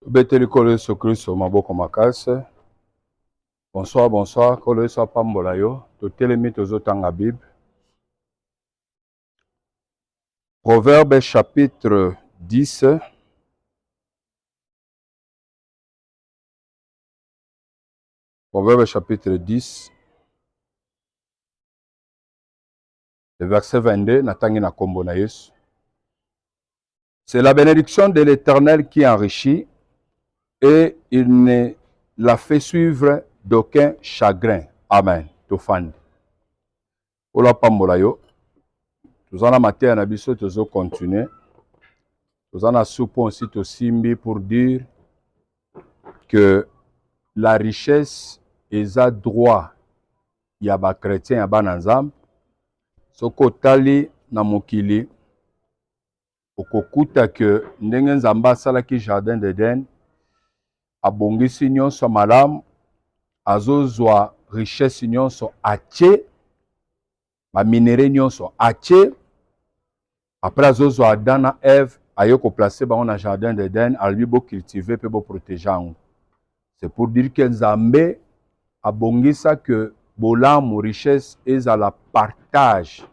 Beteli kolo Yesu Kristo maboko makase. Bonsoir, bonsoir. Kolo Yesu apambola yo. Totelemi tozotanga Bible. Proverbe chapitre 10. Proverbe chapitre 10. Le verset 22. Natangi na kombo na Yesu. C'est la bénédiction de l'Éternel qui enrichit et il ne la fait suivre d'aucun chagrin. Amen. Tofandi. Ola pambola yo. Tozana matin na biso tozo continuer. Tozana soupo aussi tosimbi pour dire que la richesse est à droit ya ba chrétien ya bana nzambe. Soko tali na mokili okokuta que ndenge nzambe asalaki jardin d'Eden abongisi nyonso malamu azozwa richesse nyonso atie ba minere nyonso atie après azozwa Adam na Ève ayo ko placer bango na jardin d'Eden albi bo cultiver pe bo protéger ango. C'est pour dire que nzambe abongisa que bolamu richesse ezala partage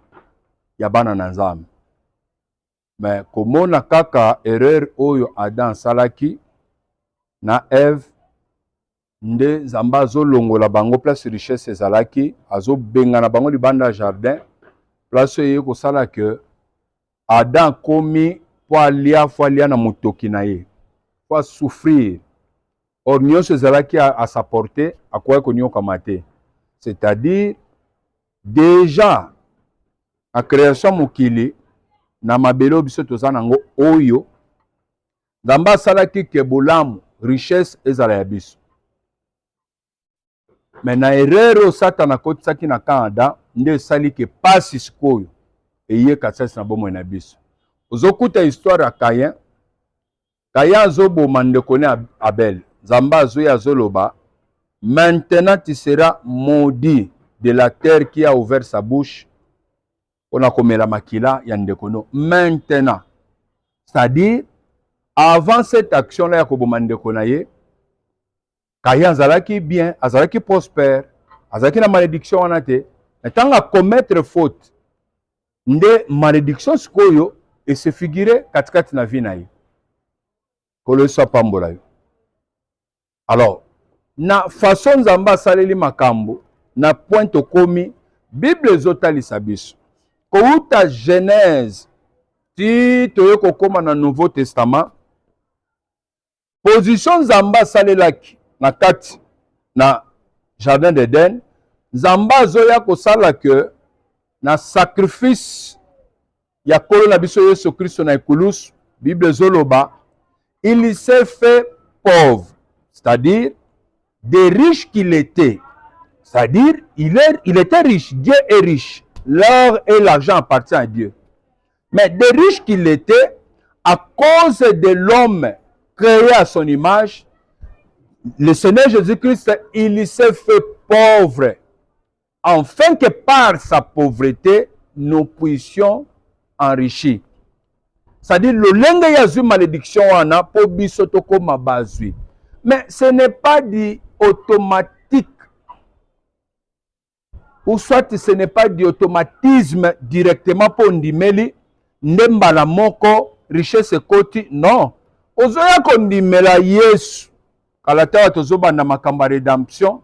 ya bana na nzambe. Mais komona kaka erreur oyo Adam salaki na Ève nde nzambe azolongola bango place richesse ezalaki azobengana bango libanda jardin place oyo kosala que Adam komi po alia na motoki na ye po souffrir. Or nyonso ezalaki à sa portée akoya konyokama te. C'est-à-dire déjà a création mokili na mabelo biso toza nango oyo nzambe asalaki ke bolamu richesse ezala ya biso. Mais na erreur Satan akotisaki na Canada nde esali ke pasi sikoyo eye kasasi na bomoi na biso. Ozokuta histoire ya Caïn. Caïn azoboma ndeko ne Abel. Nzambe azoya azoloba, maintenant tu seras maudit de la terre qui a ouvert sa bouche. On a comme la makila ya ndeko no. Maintenant. C'est-à-dire, avant cette action-là ya koboma ndeko na ye, Caïn azalaki bien, azalaki prospère, azalaki na malédiction wana te. Mais tant à commettre faute, nde malédiction sikoyo et se figurer katikati na vie na ye. Kolo Yesu apambola yo. Alors, na façon nzambe asaleli makambo, na point okomi, Bible ezotalisa biso. Kouta Genèse, ti toye kokoma na Nouveau Testament, position nzambe asalelaki na kati na jardin d'Eden, nzambe azoya kosala que na sacrifice ya kolo na biso Yesu Kristo na ekulusu, Bible ezoloba, il s'est fait pauvre, c'est-à-dire des riches qu'il était. C'est-à-dire il était riche, Dieu est riche. L'or et l'argent appartiennent à Dieu. Mais des riches qu'il était, à cause de l'homme créé à son image, le Seigneur Jésus-Christ, il s'est fait pauvre, afin que par sa pauvreté, nous puissions enrichir. C'est-à-dire, le lenge yazu malédiction wana po biso toko mabazui. Mais ce n'est pas dit automatique. Ou soit ce n'est pas du automatisme directement pour ndimeli ndembala moko richesse koti. Non. Ozoya kondimela Yesu. Kalata tozoba na makamba rédemption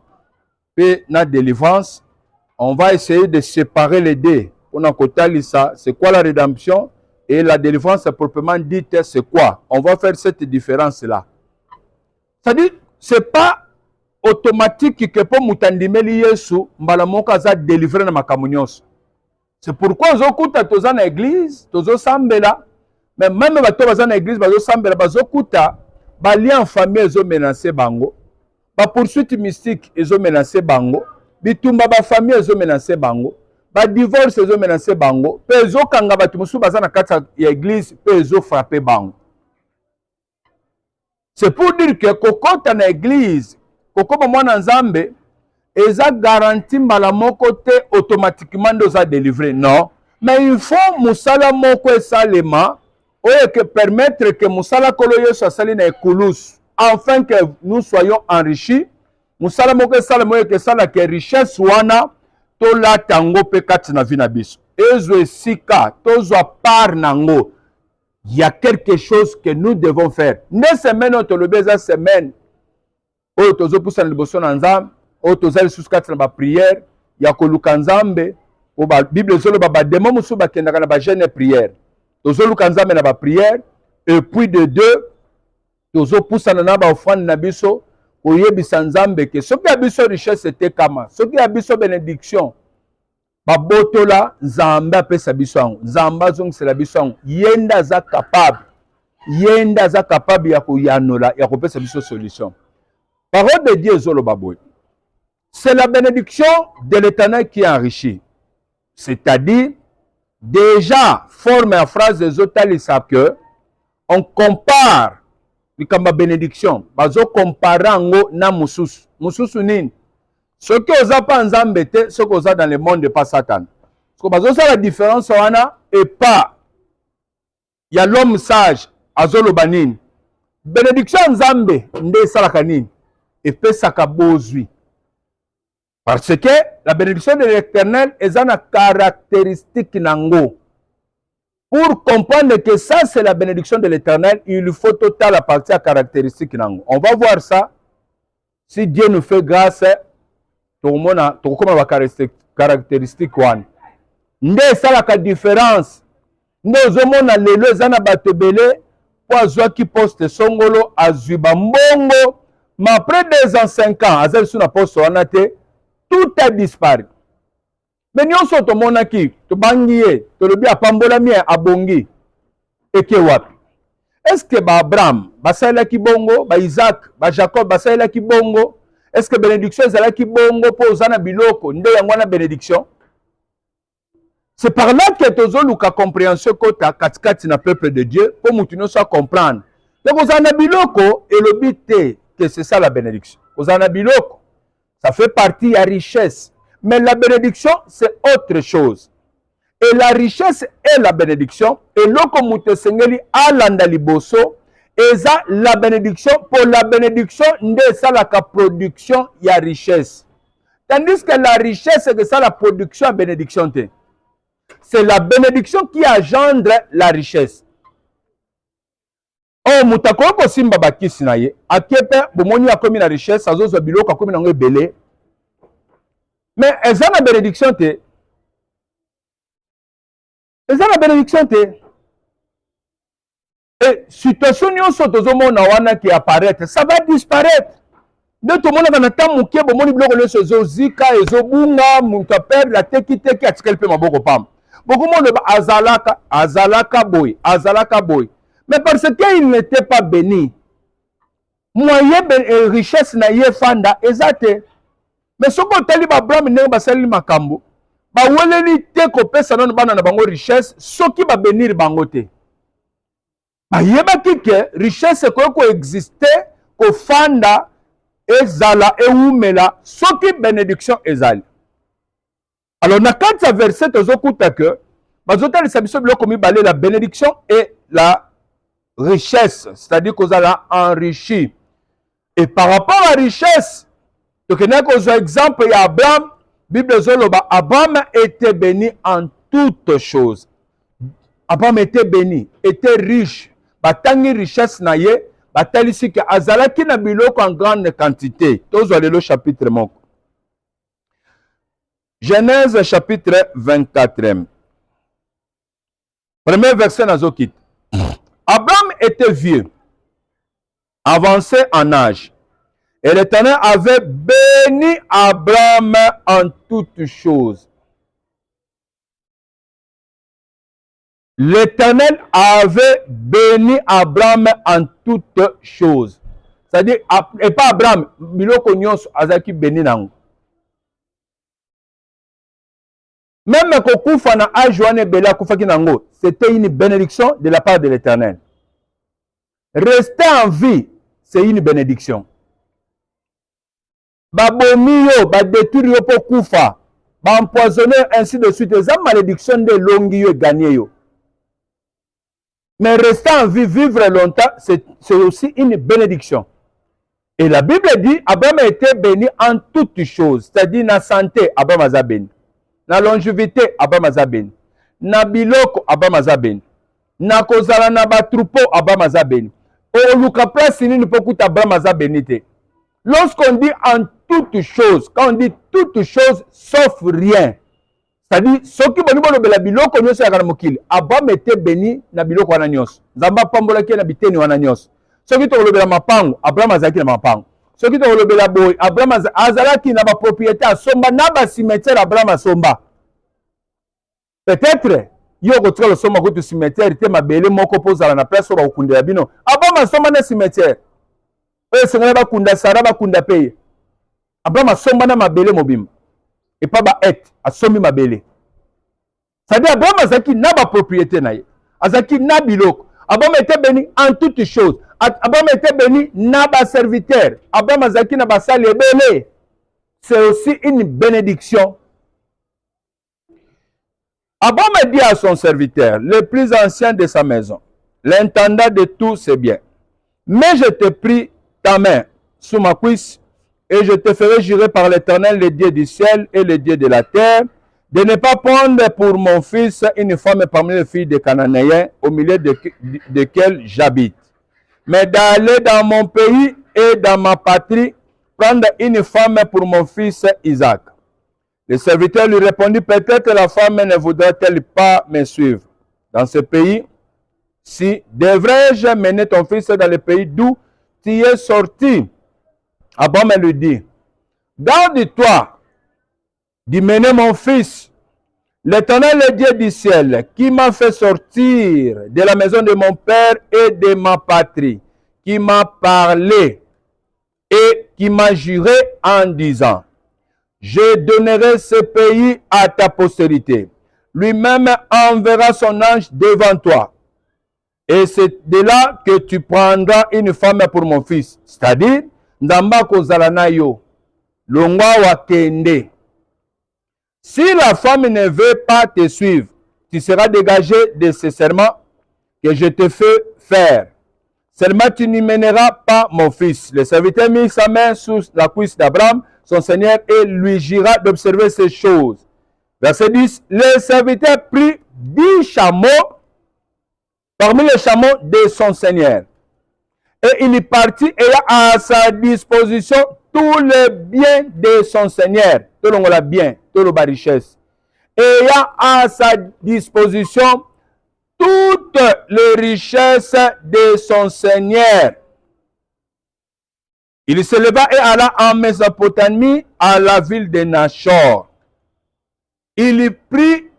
pe na délivrance. On va essayer de séparer les deux. On a kotali ça. C'est quoi la rédemption? Et la délivrance proprement dite, c'est quoi? On va faire cette différence-là. C'est-à-dire, ce n'est pas automatique que pour Moutandimeli Yesu, Mbalamoka za délivrer na makamunios. C'est pourquoi Zokuta toza na église, tozo sambela, mais même bato baza na église, bazo sambela, bazokuta, ba lien en famille ezo menacer bango, ba poursuite mystique ezo menacer bango, bitumba ba famille ezo menacer bango. Ba divorce ezo menacer bango, pe ezo kanga batu musu baza na kati ya église, pe ezo frapper bango. C'est pour dire que kokota na église, kokoma mwana nzambe, eza garanti mbala moko te automatiquement doza délivrer. Non. Mais il faut musala moko esalema, oye que permettre que musala kolo Yesu asali na ekulus, afin que nous soyons enrichis. Musala moko sala moye ke sala ke richesse wana to la tango pe kati na vina biso. Ezo esika tozwa par nango. Il y a quelque chose que nous devons faire. Ne semaine on te le beza semaine. O tozo poussa na liboso na nzambe, o tozali sous kati na ba prière, ya koluka nzambe, o ba Bible zolo ba demo musu ba kendaka na ba jeune prière. Tozo luka nzambe na ba prière et puis de deux tozo poussa na ba offrande na biso. Oyebisa nzambe ke soki ya biso richesse ete kama soki ya biso bénédiction babotola nzambe apesa biso yango nzambe azongisela biso yango yenda aza capable ya koyanola ya kopesa biso solution. Parole de Dieu ezoloba boye, c'est la bénédiction de l'Éternel qui enrichit, c'est-à-dire déjà forme ya phrase ezotalisa que on compare likamba bénédiction bazo comparer ngo na mususu nini soki oza pa nzambe te soki oza dans le monde pas Satan parce que bazo ça la différence wana et pas il y a l'homme sage azoloba nini bénédiction nzambe nde salaka nini epesaka bozwi parce que la bénédiction de l'Éternel est une caractéristique nango. Pour comprendre que ça, c'est la bénédiction de l'Éternel, il faut total la partie à caractéristique. On va voir ça. Si Dieu nous fait grâce, tout le monde a la caractéristique. Nde ça la différence. Nde ozomona lelo ezana batebele po azwa ki poste songolo azuba mbongo. Mais après 2 ans, 5 ans, azali sous na poste wana te, tout a disparu. Mais nous sommes tous les qui to bangiye to lobi apambola mi abongi eke wapi. Est-ce que ba Abraham basala ki bongo, ba Isaac, ba Jacob basala ki bongo? Est-ce que bénédiction ezala ki bongo po ozana biloko nde yango na bénédiction? C'est par là que tozo luka compréhension kota katikati na peuple de Dieu pour mutuno soit comprendre. Donc ozana biloko et le but que c'est ça la bénédiction. Ozana biloko ça fait partie à richesse. Mais la bénédiction, c'est autre chose. Et la richesse est la bénédiction. Et l'okomute sengeli alanda liboso, et ça, la bénédiction, pour la bénédiction, c'est ça la production, il y a richesse. Tandis que la richesse, c'est ça la production à bénédiction. C'est la bénédiction qui engendre la richesse. Oh, mutakoko ko simba bakisi na ye, akepe, bomoni akomi na richesse, azozo biloko akomi na ngo ebele. Mais eza na bénédiction te. Eza na bénédiction te. Et situation nyonso tozomona wana qui apparaître, ça va disparaître. De tout le monde na temps mukie bomoni biloko nyonso ezozika, ezobunga, muntu aperdre la teki atikeli pe maboko pam. Beaucoup de monde azalaka boy. Mais parce qu'il n'était pas béni. Moyen richesse na ye fanda ezate. Mais ce que tu as Abraham ne ba sali makambo ba weleli te ko pesa non bana na bango richesse soki ba bénir bango te ba yeba ke richesse ko exister ko fanda ezala eumela soki bénédiction ezali. Alors na kati verset ozokuta que bazota le sabiso biloko mibale la bénédiction et la richesse, c'est-à-dire qu'on a enrichi. Et par rapport à la richesse, donc, il y a un exemple, il y a Abraham, Bible Zoloba, Abraham était béni en toutes choses. Abraham était béni, était riche. Batangi richesse na ye, batalisi que azalaki na biloko en grande quantité. Tozo le chapitre mon. Genèse chapitre 24. Premier verset nazokit. Abraham était vieux, avancé en âge. Et l'Éternel avait béni Abraham en toutes choses. L'Éternel avait béni Abraham en toutes choses. C'est-à-dire, et pas Abraham, biloko nyonso azaki béni nango. Même kokufa na âge wana bela kufaki nango, c'était une bénédiction de la part de l'Éternel. Rester en vie, c'est une bénédiction. Babomi yo, ba détruire yo po kufa, ba empoisonner ainsi de suite. C'est une malédiction de longi yo gagner yo. Mais rester en vie, vivre longtemps, c'est aussi une bénédiction. Et la Bible dit, Abraham a été béni en toutes choses. C'est-à-dire, na santé, Abraham a béni. Na longévité, Abraham a béni. Na biloko, Abraham a béni. Na kozala na ba troupeau, Abraham a béni. O luka place ni pokuta Abraham a béni te. Lorsqu'on dit en toutes choses, quand on dit toutes choses sauf rien, c'est-à-dire, ceux qui boni bolo bela biloko nyonso ya kana mokili, Abraham était béni na biloko wana nyonso. Nzamba pambola ki na biteni wana nyonso. Ceux qui te lobela mapango, Abraham azalaki na mapango. Ceux qui te lobela boy, Abraham azalaki na ba propriété asomba na ba cimetière Abraham asomba. Peut-être yo kotika le soma ko tu cimetière te mabele moko pozala na place ba okundela bino. Abraham asomba na cimetière. Oyo sengana ba kunda sara ba kunda paye. Abraham asomba na mabele mobimba. Et pas ba et asombi mabele. C'est-à-dire Abraham azalaki na ba propriété na ye. Azalaki na biloko. Abraham était béni en toutes choses. Abraham était béni na ba serviteur. Abraham azalaki na ba sali ebele. C'est aussi une bénédiction. Abraham a dit à son serviteur, le plus ancien de sa maison, l'intendant de tous ses biens, mais je te prie ta main sous ma cuisse et je te ferai jurer par l'Éternel, le Dieu du ciel et le Dieu de la terre, de ne pas prendre pour mon fils une femme parmi les filles des Cananéens au milieu desquels j'habite, mais d'aller dans mon pays et dans ma patrie prendre une femme pour mon fils Isaac. Le serviteur lui répondit, peut-être la femme ne voudra-t-elle pas me suivre dans ce pays? Si devrais-je mener ton fils dans le pays d'où tu es sorti? Abraham lui dit, garde-toi d'y mener mon fils. L'Éternel, le Dieu du ciel, qui m'a fait sortir de la maison de mon père et de ma patrie, qui m'a parlé et qui m'a juré en disant, je donnerai ce pays à ta postérité. Lui-même enverra son ange devant toi. Et c'est de là que tu prendras une femme pour mon fils. C'est-à-dire, Ndamba kozala na yo, longwa wa kende. Si la femme ne veut pas te suivre, tu seras dégagé de ce serment que je te fais faire. Seulement tu n'y mèneras pas mon fils. Le serviteur mit sa main sous la cuisse d'Abraham, son Seigneur, et lui jura d'observer ces choses. Verset 10. Le serviteur prit 10 chameaux parmi les chameaux de son Seigneur. Et il est parti ayant à sa disposition tous les biens de son Seigneur. Tout le monde bien, tout le richesse. Ayant à sa disposition toutes les richesses de son Seigneur. Il se leva et alla en Mésopotamie à la ville de Nachor. Il y prit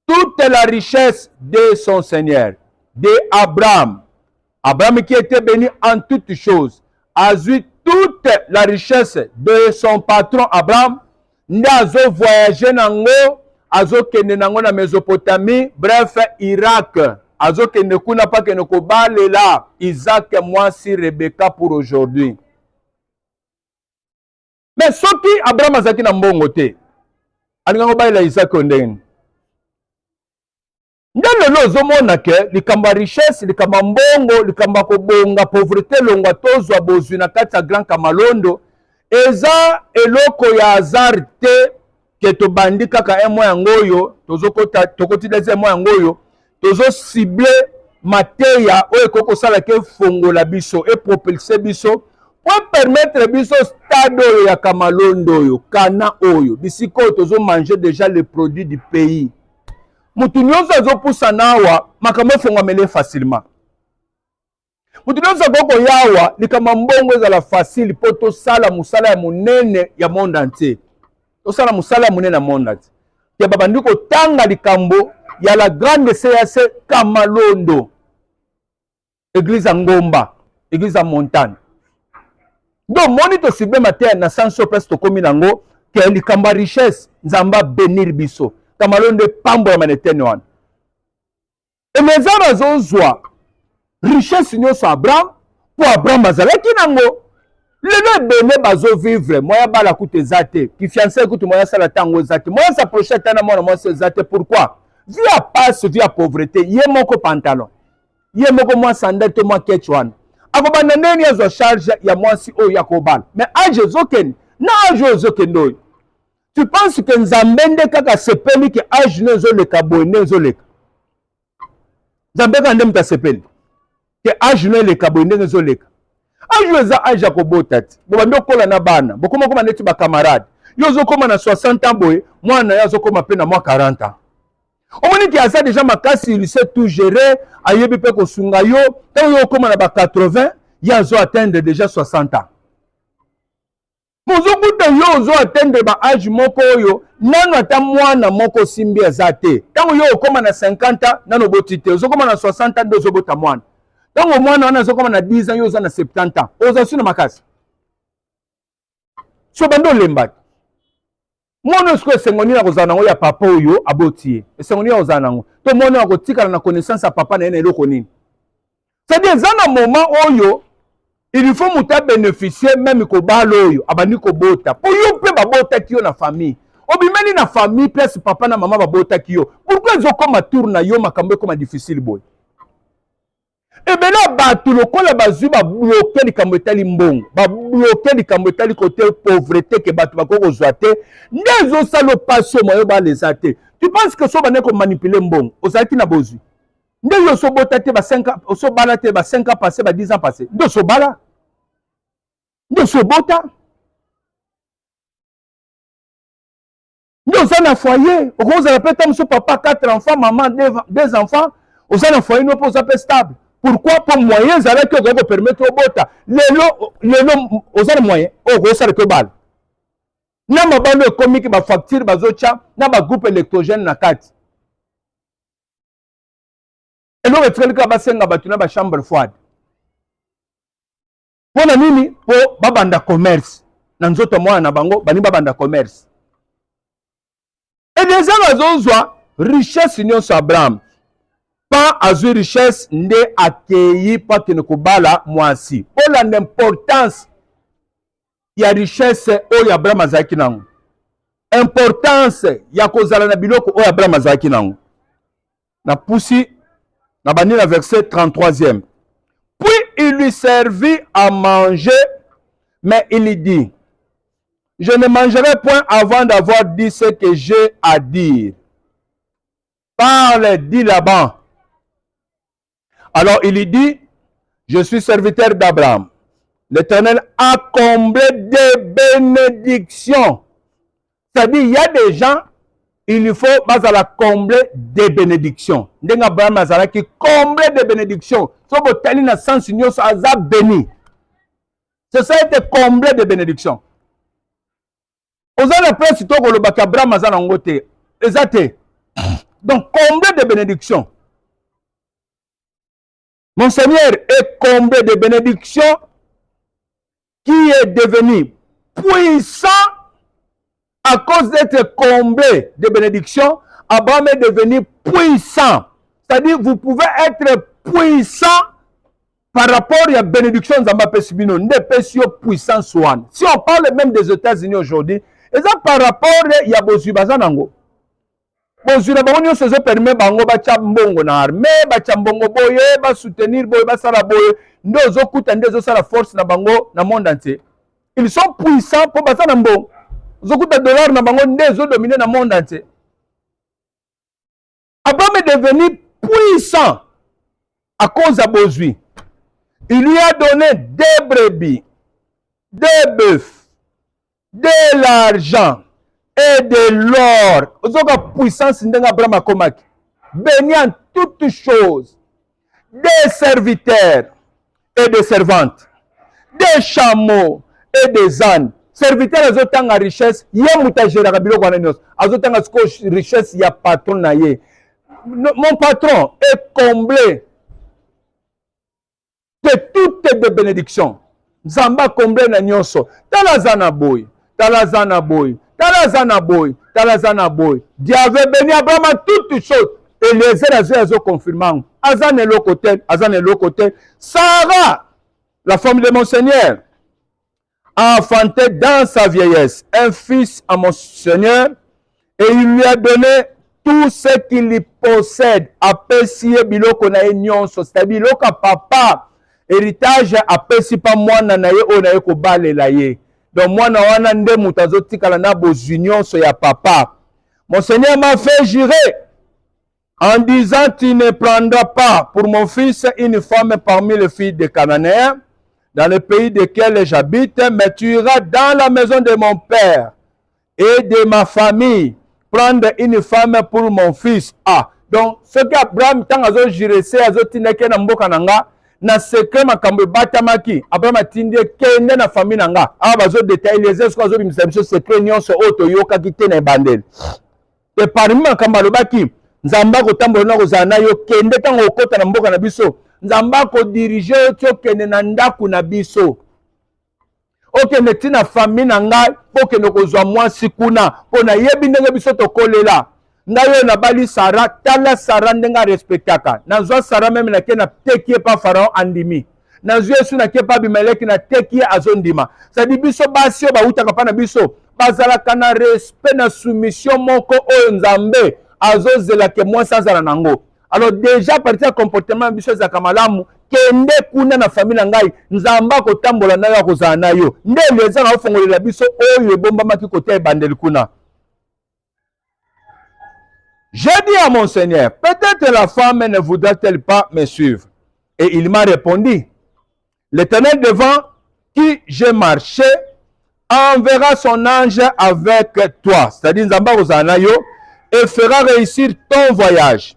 toute la richesse de son Seigneur, de Abraham. Abraham qui était béni en toutes choses, a eu toute la richesse de son patron Abraham. N'a voyagé nango, azo kende nango na Mésopotamie, bref, Irak. Azo kende kuna pa kende kobale là, Isaac et moi si Rebecca pour aujourd'hui. Mais ce qui Abraham azaki na mbongo te, alinga kobale Isaac ondeni. Ndelo lozo mona ke likamba richesse, likamba mbongo, likamba kobonga pauvreté longwa tozwa bozwi na kati ya grand kamalondo. Eza eloko ya hasard te ke tobandi kaka emo yango oyo tokoti des emo yango oyo tozo cible mateya oyo ekokosala ke fongola biso e propulser biso pour permettre biso stade oyo ya kamalondo oyo kana oyo bisiko oyo tozo manger déjà les produits du pays. Mutu nyonso azopusa nawa makambo efongwamele facilement. Mutu nyonso akoko yawa likama mbongo ezala facile po tosala musala ya munene ya monde entier. Tosala musala ya munene ya monde entier. Ya babandi kotanga likambo ya la grande CAC Kamalondo. Église Ngomba, église Montagne. Donc moni to sibe matin na sanso presque komi nango ke likamba richesse nzamba bénir biso. Kamalondo pambo ya manetene wana. Et mes armes zozwa richesse nyonso Abraham pour Abraham azalaki nango. Lelo bene bazo vivre moya bala kute zate ki fiancé kute moya sala tango zate moya s'approcher tana mona moya zate. Pourquoi? Via passe via pauvreté, yé moko pantalon, yé moko moi sandal to moi ketchwan. akobanda ndeni azwa charge ya mwasi oyo ya kobala mais age ezokende na age oyo ezokende oyo tu penses que nzambe nde kaka sepeli ke age no ezoleka boye nde ezoleka nzambe kaka nde moto asepeli ke age no eleka boye ndenge ezoleka age oyo eza age ya kobota ti bobandi okola na bana bokoma koma neti bakamarade yo ozokoma na 60 ans boye mwana yo azokoma mpe na mwa 40 ans omoni ki aza deja makasi il sait tout gérer ayebi mpe kosunga yo ntango yo okoma na ba 80 ye azo atteindre déjà 60 ans mozokuta yo ozo atteindre ba age moko oyo nano ata mwana moko osimbi aza te ntango yo okoma na 50 ans nano oboti te ozokoma na 60 ans nde ozobota mwana ntango mwana wana azokoma na 10 ans yo oza na 70 ans oza na makasi so bando olemba mwana oyo sikoyo esengo nini akozala nango ya papa oyo aboti ye esengo nini akozala nango to mwana oyo akotikala na connaissance ya papa na ye na eloko nini c'est-à-dire eza na moment oyo il faut moto abénéficie même kobala oyo abandi kobota mpo yo mpe babotaki yo na famille obimeli na famille place papa na mama babotaki yo pourquoi ezokoma tour na yo makambo ekoma difficile boye ebele bato lokola bazwi babloke likambo etali mbongo babloke likambo etali kote pauvreté ke bato bakoki kozwa te nde ezosala opasi moyo bala eza te tu penses que so bande komanipule mbongo ozalaki na bozwi nde yo osobota te osobala te ba 5 ans passé ba 10 ans passé nde osobala nde osobota nde oza na foyer okozala mpe ta mosu papa 4 enfants maman 2 enfants oza na foyer no mpe oza mpe stable pourquoi pour moyen ezalaki okoki kopermettre obota lelo oza na moyen oyo okosala mpe bala na mabalo ekomiki bafacture bazotya na bagroupe électrogène na kati eloko etikali kaka basenga bato na bachambre froide mpo na nini mpo babanda commerce na nzoto mwana na bango bani babanda commerce edeza bazozwa richesse nyonso abraham pa azwi richesse nde akei po akende kobala mwasi olanda importance ya richesse oyo abraham azalaki nango importance ya kozala na biloko oyo abraham azalaki nango na pusi na bandi na verset 33e puis il lui servit à manger mais il lui dit je ne mangerai point avant d'avoir dit ce que j'ai à dire parle dit Laban. Alors il lui dit, je suis serviteur d'Abraham. L'Éternel a comblé des bénédictions. C'est-à-dire, il y a des gens, il faut la combler des bénédictions. Ndeng Abraham azala qui comble des bénédictions. So botali na sens nyoso aza béni. C'est ça été comblé de bénédictions. Ozana place to ko lobaka Abraham azana ngote. Ezate. Donc comblé de bénédictions. Mon Seigneur est comblé de bénédictions qui est devenu puissant à cause d'être comblé de bénédictions. Abraham est devenu puissant. C'est-à-dire vous pouvez être puissant par rapport à la bénédiction de Pesibino. Puissance one. Si on parle même des États-Unis aujourd'hui, et ça par rapport à la Bozubazanango. Bozura bango se permet bango bacha mbongo na armée bacha mbongo boye ba soutenir boye ba sala boye ndozo kuta ndezo sala force na bango na monde entier. Ils sont puissants pour basa na mbongo. Zokuta dollar na bango ndezo dominer na monde entier. Abraham est devenu puissant à cause de Bozui. Il lui a donné des brebis, des bœufs, de l'argent et de l'or. Ozoka puissance ndenga Abraham akomaki. Béni en toutes choses. Des serviteurs et des servantes. Des chameaux et des ânes. Serviteurs azotanga richesse. Ye mutajera kabilo kwa nenos. Azotanga sko richesse ya patron na ye. Mon patron est comblé de toutes les bénédictions. Zamba comblé na nyonso. Talazana boy. Talazana boy. Talazana boy, Talazana boy. Dieu avait béni Abraham à toutes choses. Et les États-Unis ont confirmé. Azan est le côté. Sarah, la femme de mon Seigneur, a enfanté dans sa vieillesse un fils à mon Seigneur et il lui a donné tout ce qu'il possède. A pesier biloko na nyonso, c'est-à-dire biloko papa héritage apesi pa mwana na ye oyo na ye kobalela ye. Donc mwana wana nde mutu azotikala na bozwi nyonso ya papa. Mon Seigneur m'a fait jurer en disant, tu ne prendras pas pour mon fils une femme parmi les filles des Cananéens, dans le pays desquels j'habite, mais tu iras dans la maison de mon père et de ma famille, prendre une femme pour mon fils. Ah, donc, ce qu'Abraham, tant azo jirese, azo tineke na mboka nanga, na secret makambo batamaki, Abraham a tinde kende na famille nanga. Ah, bazo détail les esco azo bimisa secret nyonso oto yoka kite na bandel. Et parmi makambo lobaki, Nzamba kotambola na kozala na yo kende tango okota na mboka na biso. Nzamba ko diriger yo kende na ndaku na biso. Okende tina famille na ngai okende kozwa mwasi kuna pona yebi ndenge biso tokolela. Ngai yo na bali Sara, tala Sara ndenga respectaka. Nazwa Sara meme na kena tekie pa Pharaon andimi. Nazwa Yesu na ke pa Abimeleki na tekie azondima. Ça dit biso basi yo ba utaka pa na biso. Bazalaka na respect na soumission moko oyo Nzambe azozela ke moi sans ala nango. Alors déjà partir ya comportement biso za kamalamu kende kuna na famille ngai Nzamba ko tambola na yo kozala na yo. Nde leza na ofongolela biso oyo ebomba maki kote ebandeli kuna. J'ai dit à mon Seigneur, peut-être la femme ne voudra-t-elle pas me suivre? Et il m'a répondu, l'Éternel devant qui j'ai marché enverra son ange avec toi. C'est-à-dire, Nzamba kozala yo et fera réussir ton voyage.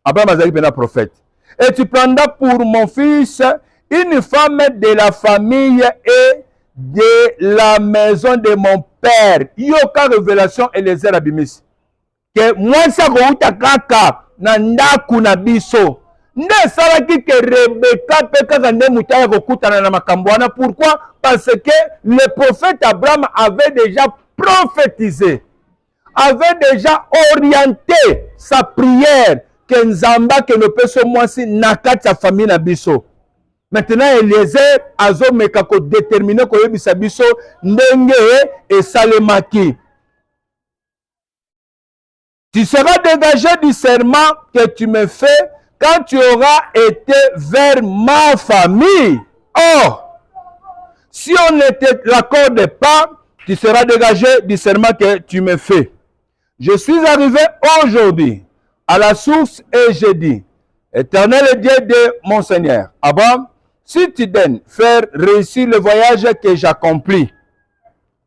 Abraham Azali bena prophète. Et tu prendras pour mon fils une femme de la famille et de la maison de mon père. Yoka révélation Eliezer Abimis. Que moi ça kouta kaka na ndaku na biso. Nde salaki que Rebecca pe kaka nde mutaya kokutana na makambo wana. Pourquoi? Parce que le prophète Abraham avait déjà prophétisé, avait déjà orienté sa prière que Nzamba que ne peut se moisi nakati sa famille na biso. Maintenant Eliezer azo meka ko déterminer ko yebisa biso ndenge et salemaki. Tu seras dégagé du serment que tu me fais quand tu auras été vers ma famille. Or, si on ne te l'accorde pas, tu seras dégagé du serment que tu me fais. Je suis arrivé aujourd'hui à la source et j'ai dit, Éternel Dieu de mon Seigneur, Abraham, si tu daignes faire réussir le voyage que j'accomplis,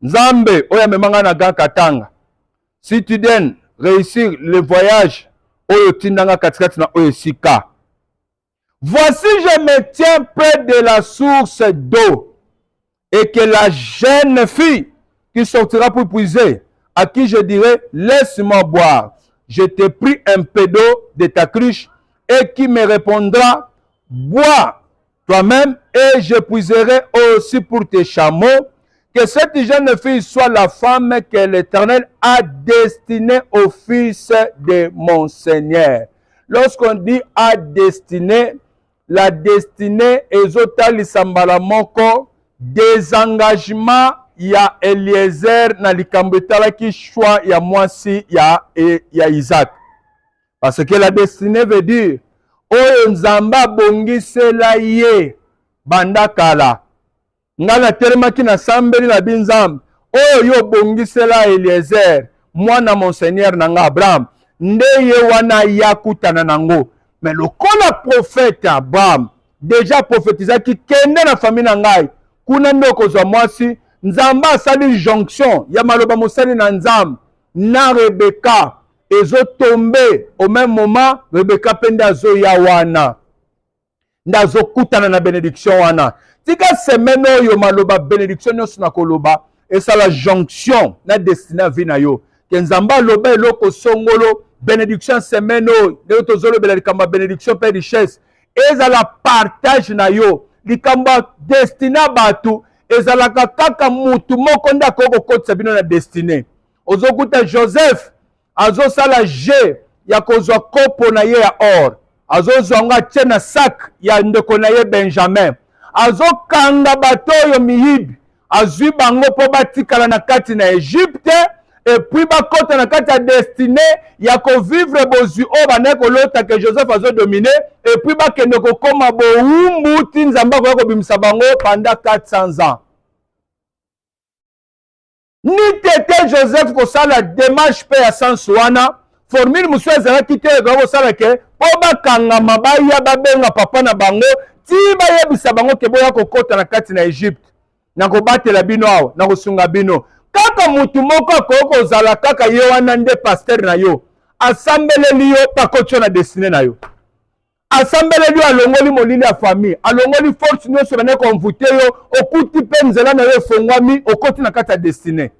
Nzambe, oya memanga na katanga, si tu daignes réussir le voyage, oyo tindanga katikati na oyo sika. Voici, je me tiens près de la source d'eau, et que la jeune fille qui sortira pour puiser, à qui je dirai, laisse-moi boire. Je te prie un peu d'eau de ta cruche, et qui me répondra, bois toi-même, et je puiserai aussi pour tes chameaux. Que cette jeune fille soit la femme que l'Éternel a destinée au fils de mon Seigneur. Lorsqu'on dit a destiné, la destinée ezotali sambala moko désengagement ya Eliezer na likambo etalaki choix ya mwasi ya Isaac. Parce que la destinée veut dire oyo Nzamba bongisela ye banda kala. Ngana telemaki na sambeli na binzam oyo yo bongisela Eliezer mwana Monseigneur nanga Abraham nde ye wana yakutana nango. Mais le prophète Abraham déjà prophétisaki kende na famille na ngai kuna ndo kozwa mwasi Nzamba asali jonction ya maloba mosali na Nzam na Rebecca ezo tombe au même moment Rebecca pende azo ya wana ndazo kutana na bénédiction wana. Tika semaine oyo maloba bénédiction nyonso na koloba esa la jonction na destina vina yo ke Nzamba loba eloko songolo bénédiction semaine oyo de tozolo bela likamba bénédiction pe richesse eza la partage na yo likamba destina batu eza la kaka mutu moko ndako kokotisa bino na destiné. Ozokuta Joseph azo sala je ya kozwa kopo na ye ya or azo zonga tena sac ya ndeko na ye Benjamin azokanga bato oyo miyibi azwi bango po batikala na kati na Egypte et puis bakota na kati ya destiné ya kovivre bozwi oyo bandaki kolota ke Joseph azodomine et puis bakende kokoma bowumbu ti Nzambe akoya kobimisa bango pendant 400 ans. Ni tete Joseph kosala démarche mpe ya sansu wana formule mosusu ezalaki te ekoya kosala ke mpo bakangama baya babenga papa na bango ti bayebisa bango ke boya kokota na kati na Egypte na kobatela bino awa na kosunga bino. Kaka mutu moko akoki kozala kaka ye wana nde paster na yo asambeleli yo pakotio na destine na yo, asambeleli yo alongoli molili ya famille, alongoli force nyonso bane konvute yo okuti mpe nzela na yo efongwami okoti na kati ya destine.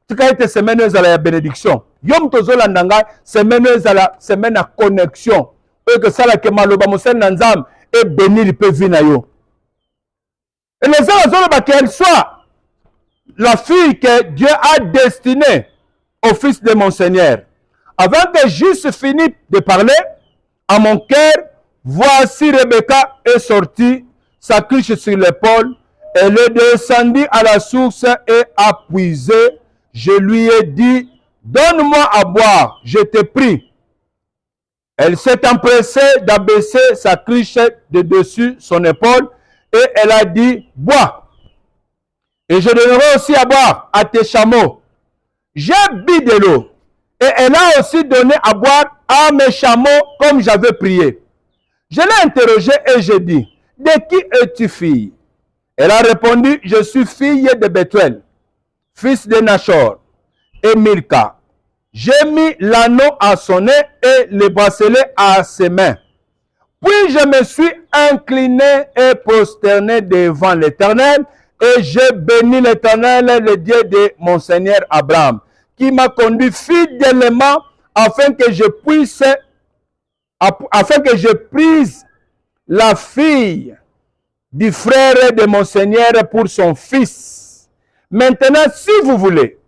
Tika ete semaine ezala ya bénédiction yo mutu ozolanda ngai, semaine ezala semaine ya connexion oyo kosalaka maloba mosali na Nzambe ebénir mpe vi na yo. Et les gens azoloba qu'elle soit la fille que Dieu a destinée au fils de mon Seigneur. Avant que juste finisse de parler, à mon cœur, voici Rebecca est sortie, sa cruche sur l'épaule, elle est descendue à la source et a puisé. Je lui ai dit, donne-moi à boire, je te prie. Elle s'est empressée d'abaisser sa cruche de dessus son épaule et elle a dit, bois. Et je donnerai aussi à boire à tes chameaux. J'ai bu de l'eau. Et elle a aussi donné à boire à mes chameaux comme j'avais prié. Je l'ai interrogée et j'ai dit, de qui es-tu fille? Elle a répondu, je suis fille de Bethuel, fils de Nachor et Milka. J'ai mis l'anneau à son nez et le bracelet à ses mains. Puis je me suis incliné et prosterné devant l'Éternel. Et je bénis l'Éternel, le Dieu de mon Seigneur Abraham, qui m'a conduit fidèlement afin que je prise la fille du frère de mon Seigneur pour son fils. Maintenant, si vous voulez,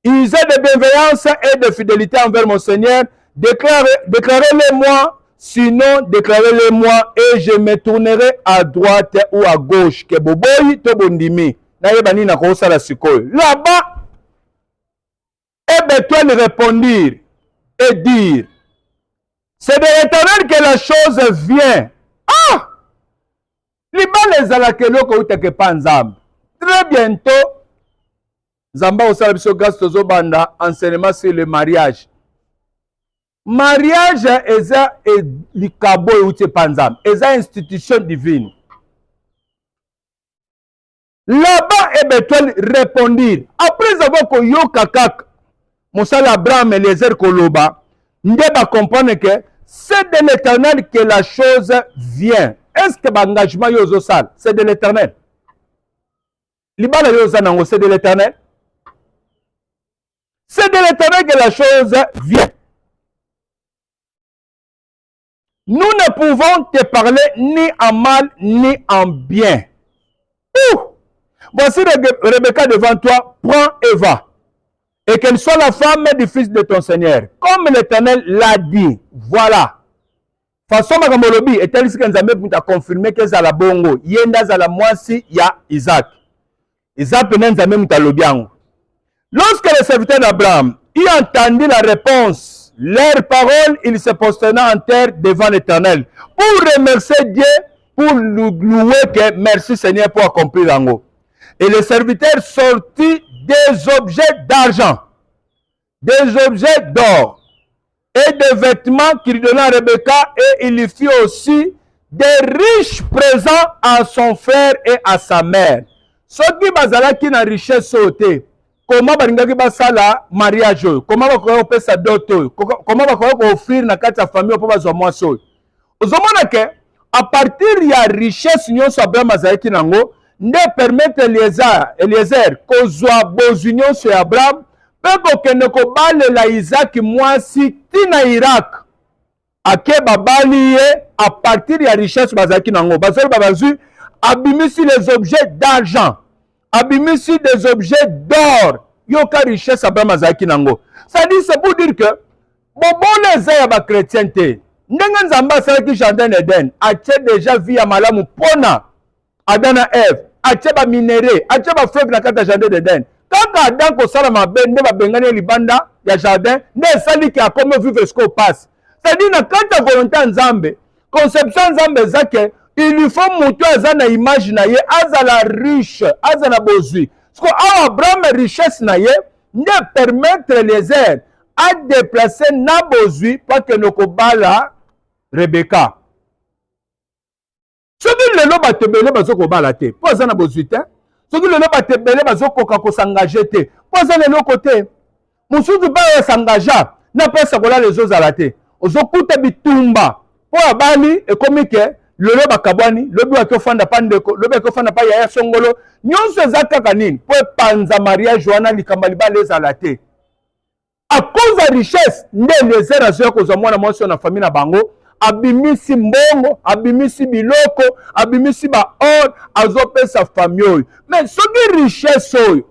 usez de bienveillance et de fidélité envers mon Seigneur, déclarez-le-moi. Sinon, déclarez-le-moi et je me tournerai à droite ou à gauche. Que boboyi to bondimi. Naïbani na kosa la sikoy. Là-bas, et Bethuel répondit et dire, c'est de l'Éternel que la chose vient. Ah! Liban les alakeloko uteke panzam. Très bientôt, Zamba osala biso grâce tozo banda enseignement sur le mariage. Mariage eza likabo euti panzam, eza institution divine. Là-bas, Bethuel répondit, après avoir koyoka kaka, Monsala Abraham et Eliezer Koloba, ndeba comprendre que c'est de l'Éternel que la chose vient. Est-ce que l'engagement yozo sal, c'est de l'Éternel? Libala yozo nango, c'est de l'Éternel? C'est de l'Éternel que la chose vient. Nous ne pouvons te parler ni en mal ni en bien. Ouh! Voici Rebecca devant toi, prends et va. Et qu'elle soit la femme du fils de ton Seigneur. Comme l'Éternel l'a dit. Voilà. Façon makamolobi, et tel que Nzambe pour t'a confirmé que ça la bongo. Yenda za la moisi ya Isaac. Isaac penen Nzambe mouta lobiango. Lorsque le serviteur d'Abraham y entendit la réponse, leur parole, il se prosterna en terre devant l'Éternel pour remercier Dieu, pour louer que merci Seigneur pour accomplir l'ango. Et le serviteur sortit des objets d'argent, des objets d'or et des vêtements qu'il donna à Rebecca, et il lui fit aussi des riches présents à son frère et à sa mère. Ce qui bazala qui na richesse sauté. Comment balingaki basala mariage, comment bakoya kopesa dot, comment bakoya ko offrir na kati ya famille po bazwa mwasi oyo. Ozomona ke à partir ya richesse nyonso Abraham azalaki nango nde permettre Eliezer kozwa bozwi nyonso ya Abraham mpe kokende kobalela Isaac mwasi tina Irak ake babali ye à partir ya richesse bazalaki nango. Bazali babazwi abimisi les objets d'argent, abimisi des objets d'or, yoka richesse Abraham azalaki nango. Ça dit, c'est pour dire que bobole eza ya ba chrétienté. Ndenge Nzambe asalaki jardin d'Eden, atie déjà vie ya malamu pona Adam na Ève, atie ba minéraux, atie ba fleuve na kati ya jardin d'Eden. kaka Adam kosala mabe nde babengani libanda ya jardin nde esali ki akome vivre ce qu'on passe. C'est-à-dire na kata volonté nzambe conception nzambe zake il lui faut mutu azana image na ye azala riche azana bozwi parce que Abraham richesse na ye nde permettre les airs à déplacer na bozwi pas que nokobala Rebecca. Soki lelo batebele bazokobala te po azana bozwi te. Soki lelo batebele bazokoka kosangaje te po azana lelo te. Mususu ba sangaja na pesa kola les autres alate. Ozokuta bitumba po abali ekomike lelo bakabwani lobi akofanda pandeko lobi akofanda pa ya songolo nyonso ezaka nini po panza mariage wana likambali ba les alate. À cause de la richesse nde les erazo kozwa mwana mwasi na famille na bango abimisi mbongo abimisi biloko abimisi ba or azopesa famille oyo. Mais soki richesse oyo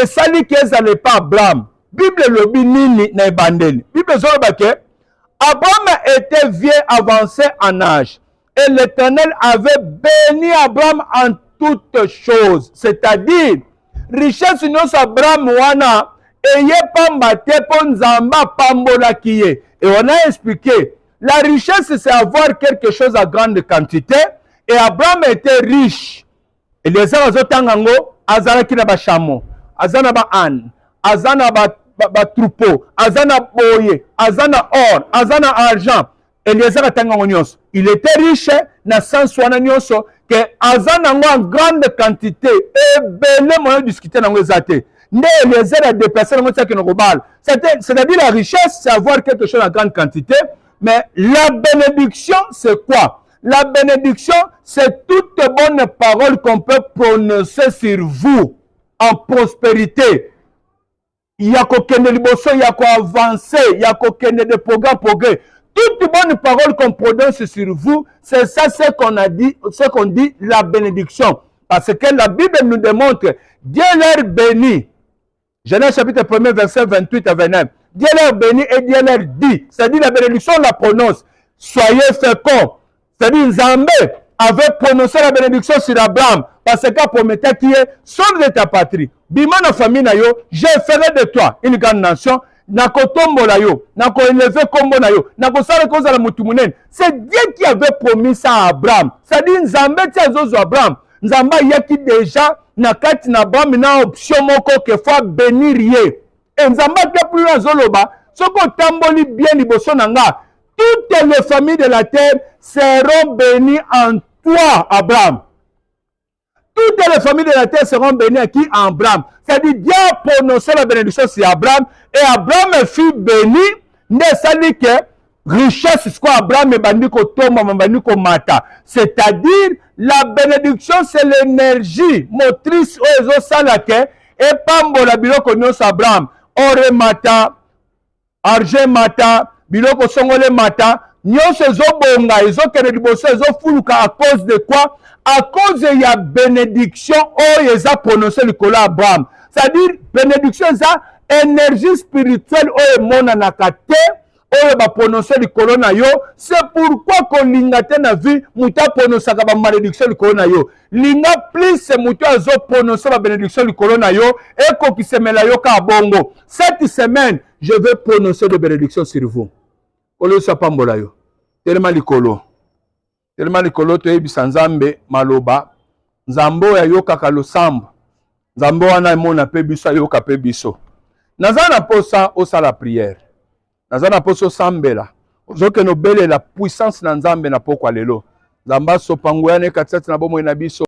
esali ki ezale pa Abraham Bible lobi nini na ebandeli. Bible zoloba ke Abraham était vieux avancé en âge et l'Éternel avait béni Abraham en toutes choses. C'est-à-dire richesse nyonso Abraham wana eye pamba te po nzamba pambolaki ye. Et on a expliqué la richesse c'est avoir quelque chose à grande quantité et Abraham était riche. Et les gens azotangango azalaki na ba chameau, azana ba âne, azana ba troupeau, azana boye, azana or, azana argent. Et les gens atangango nyonso. Il était riche na sens wana nyonso que azana ngo en grande quantité et belé moyen discuter nango ezate. Ne les aides à déplacer dans c'est-à-dire la richesse, c'est avoir quelque chose en grande quantité, mais la bénédiction, c'est quoi? La bénédiction, c'est toute bonne parole qu'on peut prononcer sur vous en prospérité. Il y a qu'aucun liboso, il y a qu'à avancer, il y a qu'aucun de progrès. Toute bonne parole qu'on prononce sur vous, c'est ça ce qu'on a dit, ce qu'on dit la bénédiction. Parce que la Bible nous démontre, Dieu leur bénit. Genèse chapitre 1er, verset 28 à 29. Dieu leur bénit et Dieu leur dit. C'est-à-dire la bénédiction, on la prononce. Soyez féconds. C'est-à-dire Nzambe avait prononcé la bénédiction sur Abraham. Parce qu'à promettait qui est, sors de ta patrie. Bima na famille na yo, je ferai de toi une grande nation. Nako tombo la yo, nako élevé kombo na yo, nako sala koza la mutumunen. C'est Dieu qui avait promis ça à Abraham. C'est-à-dire Nzambe tia zozo Abraham. Nzamba yaki déjà na kati na Abraham na option moko ke fois bénir ye. Et Nzamba ke plus na zoloba, soko tamboli bien liboso nanga. Toutes les familles de la terre seront bénies en toi, Abraham. Toutes les familles de la terre seront bénies à qui? En Abraham. C'est-à-dire Dieu a prononcé la bénédiction sur Abraham et Abraham fut béni. C'est-à-dire que richesse, c'est quoi Abraham et bandiko tomba, bandiko mata. C'est-à-dire la bénédiction, c'est l'énergie motrice aux salake et pambola biloko nyonso Abraham. Ore mata, argent mata, biloko songole mata, nyonso ezobonga, ezokende liboso, ezofuluka à cause de quoi? À cause de la bénédiction, oh, ils ont prononcé le cola Abraham. C'est-à-dire, bénédiction, ça, énergie spirituelle, oh, mon anakate, oh, va prononcer le colonna yo. C'est pourquoi qu'on l'ingate na vie, mouta prononcer la malédiction le colonna yo. L'inga plus, c'est mouta zo prononcer la bénédiction le colonna yo, et qu'on qui se met la yo ka bongo. Cette semaine, je vais prononcer de bénédiction sur vous. Olo sa pambola yo. Tellement likolo. Tellement likolo to ebisa Nzambe maloba. Nzambo ya yoka ka losambo. Nzambo wana mona pe biso yoka pe biso. Nazana posa osala prière. Nazana poso sambela. Ozoke no bele la puissance na Nzambe na pokwa lelo. Nzamba so pangoyane katsati na bomo na biso.